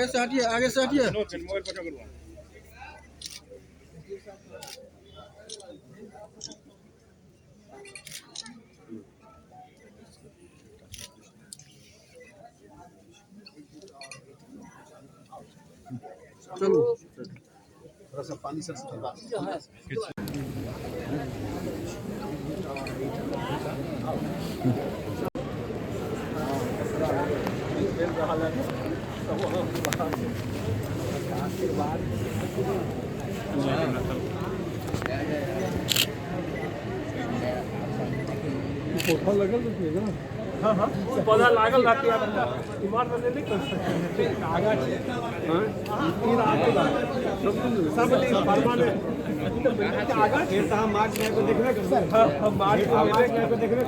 आगे से हटिए, आगे से हटिए। चलो थोड़ा सा पानी सर से पौधा लगल रखिएगा ना। हाँ हाँ पौधा लागल रहती है बीमार तो नहीं कर सकते आगा सब परमानेंट आगा मार्च में को देखने मार्च को देखने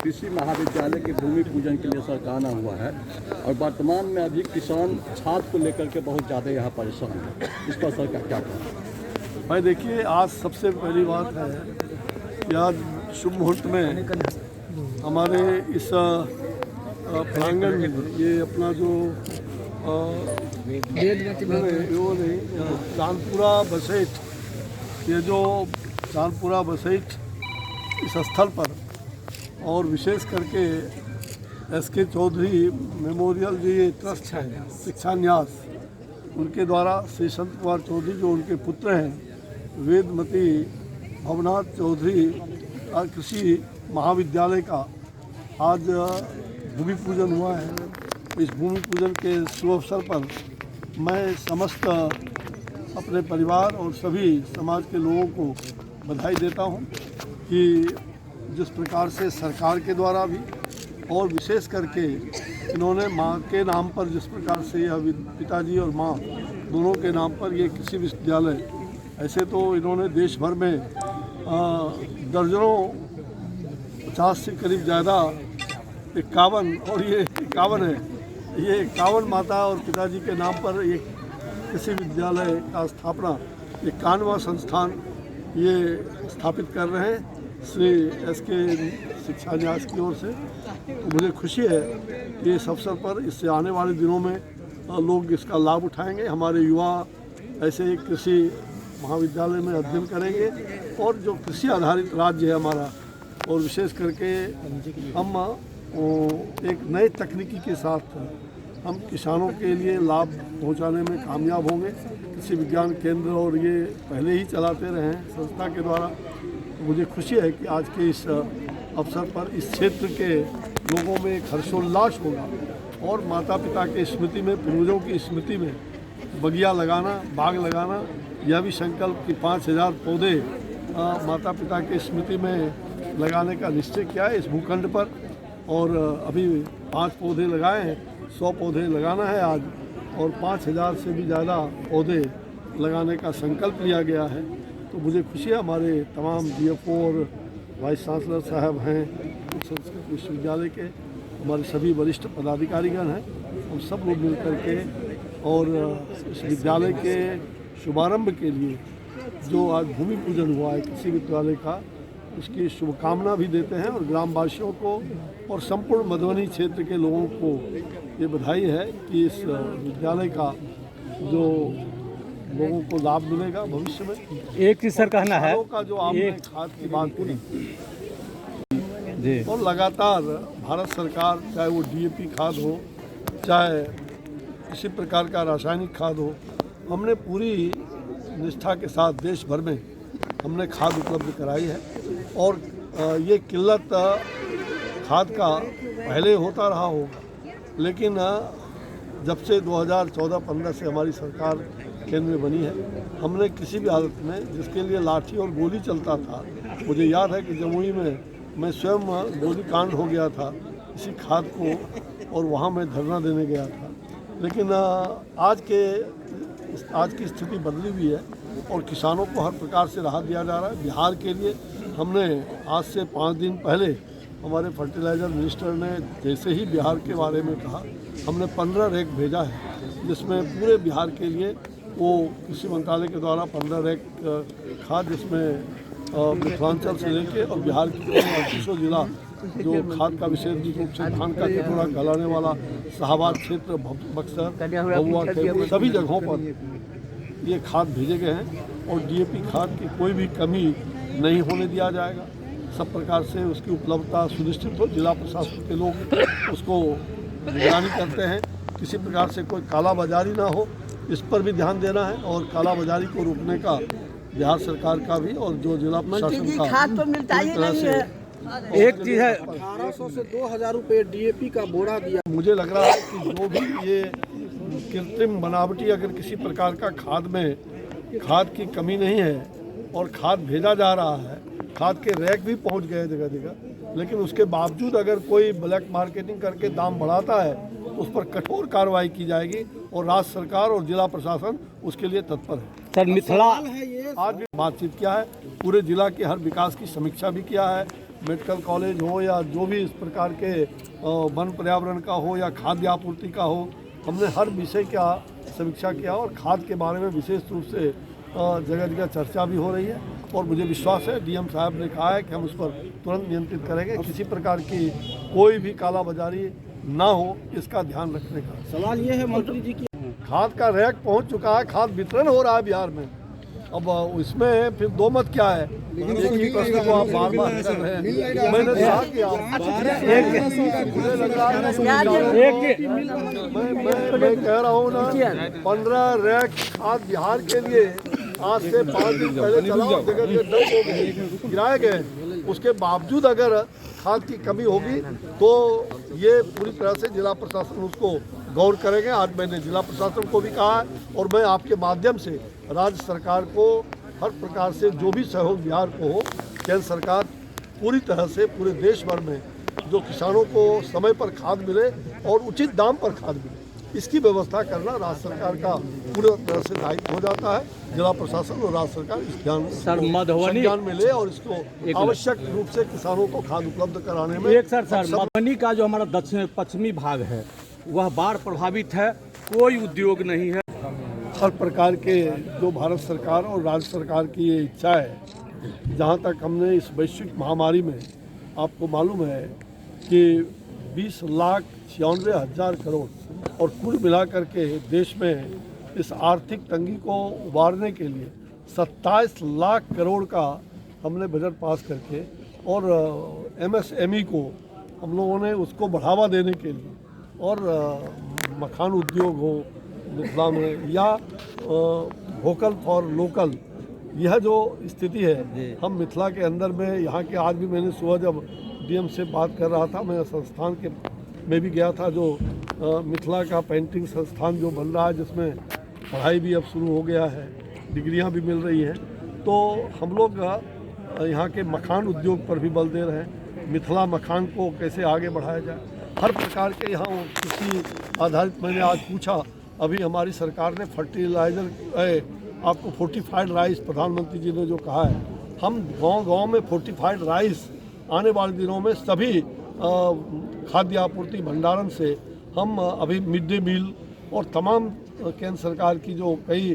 कृषि महाविद्यालय के भूमि पूजन के लिए सर आना हुआ है और वर्तमान में अभी किसान छात्र को लेकर के बहुत ज़्यादा यहाँ परेशान है। इस पर सर का क्या कहना? भाई देखिए, आज सबसे पहली बात है कि आज शुभ मुहूर्त में हमारे इस प्रांगण में ये अपना जो चांदपुरा बसेठ, ये जो चांदपुरा बसेठ इस स्थल पर और विशेष करके एस.के. चौधरी मेमोरियल जो ये ट्रस्ट है शिक्षान्यास, उनके द्वारा श्री संत कुमार चौधरी जो उनके पुत्र हैं वेदमती भवनाथ चौधरी कृषि महाविद्यालय का आज भूमि पूजन हुआ है। इस भूमि पूजन के शुभ अवसर पर मैं समस्त अपने परिवार और सभी समाज के लोगों को बधाई देता हूं कि जिस प्रकार से सरकार के द्वारा भी और विशेष करके इन्होंने माँ के नाम पर जिस प्रकार से यह पिताजी और माँ दोनों के नाम पर ये कृषि विश्वविद्यालय, ऐसे तो इन्होंने देश भर में दर्जनों 50 से करीब ज़्यादा 51 और ये 51 है, ये 51 माता और पिताजी के नाम पर एक कृषि विद्यालय का स्थापना 51वां संस्थान ये स्थापित कर रहे हैं श्री एस.के. शिक्षान्यास की ओर से। तो मुझे खुशी है कि इस अवसर पर इससे आने वाले दिनों में लोग इसका लाभ उठाएंगे। हमारे युवा ऐसे कृषि महाविद्यालय में अध्ययन करेंगे और जो कृषि आधारित राज्य है हमारा, और विशेष करके हम एक नए तकनीकी के साथ हम किसानों के लिए लाभ पहुंचाने में कामयाब होंगे। कृषि विज्ञान केंद्र और ये पहले ही चलाते रहे हैं संस्था के द्वारा। मुझे खुशी है कि आज के इस अवसर पर इस क्षेत्र के लोगों में एक हर्षोल्लास होगा और माता पिता के स्मृति में, पूर्वजों की स्मृति में बगिया लगाना, बाग लगाना, यह भी संकल्प कि 5000 पौधे माता पिता के स्मृति में लगाने का निश्चय किया है इस भूखंड पर। और अभी 5 पौधे लगाए हैं, 100 पौधे लगाना है आज, और 5000 से भी ज़्यादा पौधे लगाने का संकल्प लिया गया है। तो मुझे खुशी है हमारे तमाम DFO और वाइस चांसलर साहब हैं संस्कृत विश्वविद्यालय के, हमारे सभी वरिष्ठ पदाधिकारीगण हैं, हम सब लोग मिल करके और इस विद्यालय के शुभारंभ के लिए जो आज भूमि पूजन हुआ है कृषि विद्यालय का, उसकी शुभकामना भी देते हैं और ग्रामवासियों को और संपूर्ण मधुबनी क्षेत्र के लोगों को ये बधाई है कि इस विद्यालय का जो लोगों को लाभ मिलेगा भविष्य में। एक चीज सर कहना है का जो आपने खाद की बात करी और लगातार भारत सरकार, चाहे वो DAP खाद हो, चाहे किसी प्रकार का रासायनिक खाद हो, हमने पूरी निष्ठा के साथ देश भर में हमने खाद उपलब्ध कराई है। और ये किल्लत खाद का पहले होता रहा होगा, लेकिन जब से 2014-15 से हमारी सरकार केंद्र में बनी है, हमने किसी भी हालत में जिसके लिए लाठी और गोली चलता था, मुझे याद है कि जमुई में मैं स्वयं गोली कांड हो गया था इसी खाद को, और वहाँ मैं धरना देने गया था। लेकिन आज की स्थिति बदली हुई है और किसानों को हर प्रकार से राहत दिया जा रहा है। बिहार के लिए हमने आज से 5 दिन पहले हमारे फर्टिलाइज़र मिनिस्टर ने जैसे ही बिहार के बारे में कहा, हमने 15 रैक भेजा है, जिसमें पूरे बिहार के लिए वो कृषि मंत्रालय के द्वारा 15 रैक खाद, जिसमें मिथिलांचल से लेके और बिहार के 38 जिला जो खाद का विशेष रूप से धान का कटोरा कहलाने वाला शाहबाद क्षेत्र, बक्सर, भभुआ, कैमूर सभी जगहों पर ये खाद भेजे गए हैं और डीएपी खाद की कोई भी कमी नहीं होने दिया जाएगा। सब प्रकार से उसकी उपलब्धता सुनिश्चित हो। जिला प्रशासन के लोग उसको निगरानी करते हैं, किसी प्रकार से कोई कालाबाजारी ना हो, इस पर भी ध्यान देना है और कालाबाजारी को रोकने का बिहार सरकार का भी और जो जिला प्रशासन का खाद तो मिलता ही नहीं है। एक चीज है 1800 से 2000 रुपये डीएपी का बोरा दिया। मुझे लग रहा है कि जो भी ये कृत्रिम बनावटी अगर किसी प्रकार का खाद में खाद की कमी नहीं है और खाद भेजा जा रहा है, खाद के रैक भी पहुंच गए जगह जगह, लेकिन उसके बावजूद अगर कोई ब्लैक मार्केटिंग करके दाम बढ़ाता है तो उस पर कठोर कार्रवाई की जाएगी और राज्य सरकार और जिला प्रशासन उसके लिए तत्पर है। सर मिथिला आज भी बातचीत किया है, पूरे जिला के हर विकास की समीक्षा भी किया है। मेडिकल कॉलेज हो या जो भी इस प्रकार के वन पर्यावरण का हो या खाद्य आपूर्ति का हो, हमने हर विषय का समीक्षा किया और खाद के बारे में विशेष रूप से जगह जगह चर्चा भी हो रही है और मुझे विश्वास है डीएम साहब ने कहा है कि हम उस पर तुरंत नियंत्रित करेंगे, किसी प्रकार की कोई भी कालाबाजारी ना हो, इसका ध्यान रखने का। सवाल ये है मंत्री जी की, खाद का रैक पहुंच चुका है, खाद वितरण हो रहा है बिहार में। अब इसमें फिर दो मत क्या है, एक ही प्रश्न को आप बार बार कर रहे हैं। मैंने कहा कि मुझे लग रहा है मैं कह रहा हूँ ना, 15 रैक खाद बिहार के लिए आज से 5 दिन पहले चलाओ, जगह जगह डंप हो गए, गिराए गए। उसके बावजूद अगर खाद की कमी होगी तो ये पूरी तरह से जिला प्रशासन उसको गौर करेंगे। आज मैंने जिला प्रशासन को भी कहा है और मैं आपके माध्यम से राज्य सरकार को हर प्रकार से जो भी सहयोग बिहार को हो, केंद्र सरकार पूरी तरह से पूरे देश भर में जो किसानों को समय पर खाद मिले और उचित दाम पर खाद मिले, इसकी व्यवस्था करना राज्य सरकार का पूरी तरह से दायित्व हो जाता है। जिला प्रशासन और राज्य सरकार इस ध्यान में ले और इसको आवश्यक रूप से किसानों को खाद उपलब्ध कराने में। मधुबनी का जो हमारा दक्षिण पश्चिमी भाग है वह बाढ़ प्रभावित है, कोई उद्योग नहीं है। हर प्रकार के जो भारत सरकार और राज्य सरकार की ये इच्छा है, जहाँ तक हमने इस वैश्विक महामारी में आपको मालूम है कि 20,96,000 करोड़ और कुल मिलाकर के देश में इस आर्थिक तंगी को उबारने के लिए 27 लाख करोड़ का हमने बजट पास करके और एमएसएमई को हम लोगों ने उसको बढ़ावा देने के लिए और मखान उद्योग हो मिथिला में या वोकल फॉर लोकल, यह जो स्थिति है हम मिथिला के अंदर में यहाँ के, आज भी मैंने सुबह जब डीएम से बात कर रहा था, मैं संस्थान के में भी गया था, जो मिथिला का पेंटिंग संस्थान जो बन रहा है जिसमें पढ़ाई भी अब शुरू हो गया है, डिग्रियां भी मिल रही हैं, तो हम लोग यहाँ के मखान उद्योग पर भी बल दे रहे हैं। मिथिला मखान को कैसे आगे बढ़ाया जाए, हर प्रकार के यहाँ कृषि आधारित। मैंने आज पूछा, अभी हमारी सरकार ने फर्टिलाइज़र आपको फोर्टिफाइड राइस, प्रधानमंत्री जी ने जो कहा है, हम गांव-गांव में फोर्टिफाइड राइस आने वाले दिनों में सभी खाद्य आपूर्ति भंडारण से हम अभी मिड डे मील और तमाम केंद्र सरकार की जो कई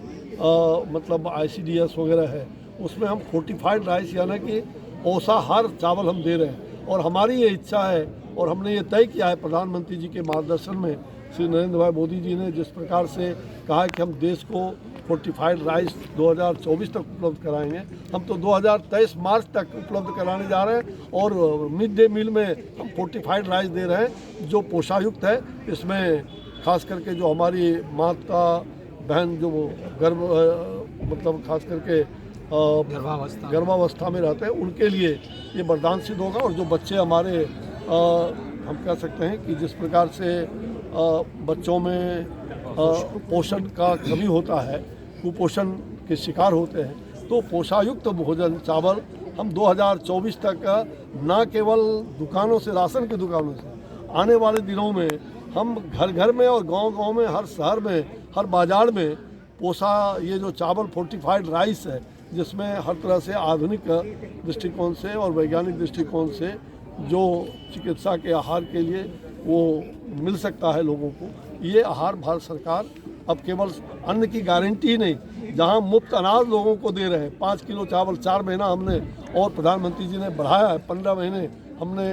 मतलब ICDS वगैरह है उसमें हम फोर्टिफाइड राइस यानी कि पोषाहार चावल हम दे रहे हैं। और हमारी ये इच्छा है और हमने ये तय किया है प्रधानमंत्री जी के मार्गदर्शन में, श्री नरेंद्र भाई मोदी जी ने जिस प्रकार से कहा है कि हम देश को फोर्टिफाइड राइस 2024 तक उपलब्ध कराएंगे, हम तो 2023 मार्च तक उपलब्ध कराने जा रहे हैं। और मिड डे मील में हम फोर्टिफाइड राइस दे रहे हैं जो पोषायुक्त है। इसमें खास करके जो हमारी माता बहन जो मतलब खास करके गर्भावस्था में रहते हैं उनके लिए ये वरदान सिद्ध होगा। और जो बच्चे हमारे हम कह सकते हैं कि जिस प्रकार से बच्चों में पोषण का कमी होता है, कुपोषण के शिकार होते हैं, तो पोषायुक्त भोजन चावल हम 2024 तक न केवल दुकानों से, राशन की दुकानों से, आने वाले दिनों में हम घर घर में और गांव-गांव में, हर शहर में, हर बाज़ार में ये जो चावल फोर्टिफाइड राइस है जिसमें हर तरह से आधुनिक दृष्टिकोण से और वैज्ञानिक दृष्टिकोण से जो चिकित्सा के आहार के लिए वो मिल सकता है लोगों को, ये आहार भारत सरकार अब केवल अन्न की गारंटी ही नहीं, जहां मुफ्त अनाज लोगों को दे रहे हैं, 5 किलो चावल 4 महीना हमने, और प्रधानमंत्री जी ने बढ़ाया है 15 महीने हमने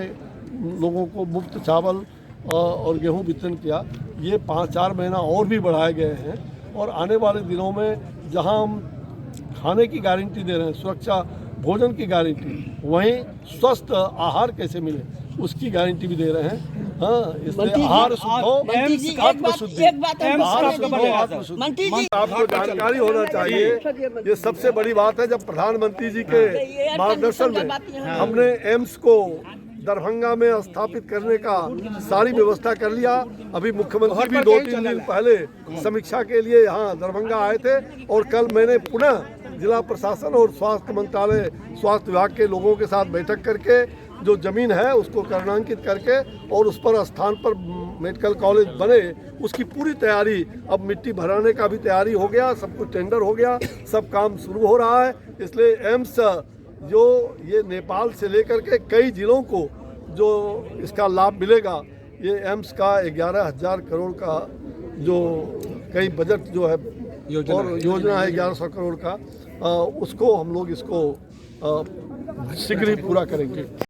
लोगों को मुफ्त चावल और गेहूं वितरण किया। ये 5-4 महीना और भी बढ़ाए गए हैं। और आने वाले दिनों में जहां हम खाने की गारंटी दे रहे हैं, सुरक्षा भोजन की गारंटी, वहीं स्वस्थ आहार कैसे मिले उसकी गारंटी भी दे रहे हैं। हाँ, इसलिए आहार शुद्ध हो, आत्मशुद्धि, आहार शुद्ध हो, आत्मशुद्धि। आपको जानकारी होना चाहिए, ये सबसे बड़ी बात है। जब प्रधानमंत्री जी के मार्गदर्शन में हमने एम्स को दरभंगा में स्थापित करने का सारी व्यवस्था कर लिया। अभी मुख्यमंत्री भी 2-3 दिन पहले समीक्षा के लिए यहाँ दरभंगा आए थे, और कल मैंने पुनः जिला प्रशासन और स्वास्थ्य मंत्रालय, स्वास्थ्य विभाग के लोगों के साथ बैठक करके जो जमीन है उसको कर्णांकित करके और उस पर स्थान पर मेडिकल कॉलेज बने, उसकी पूरी तैयारी, अब मिट्टी भराने का भी तैयारी हो गया, सब कुछ टेंडर हो गया, सब काम शुरू हो रहा है। इसलिए एम्स जो ये नेपाल से लेकर के कई जिलों को जो इसका लाभ मिलेगा, ये एम्स का 11,000 करोड़ का जो कई बजट जो है और योजना है 1100 करोड़ का, उसको हम लोग इसको शीघ्र ही पूरा करेंगे।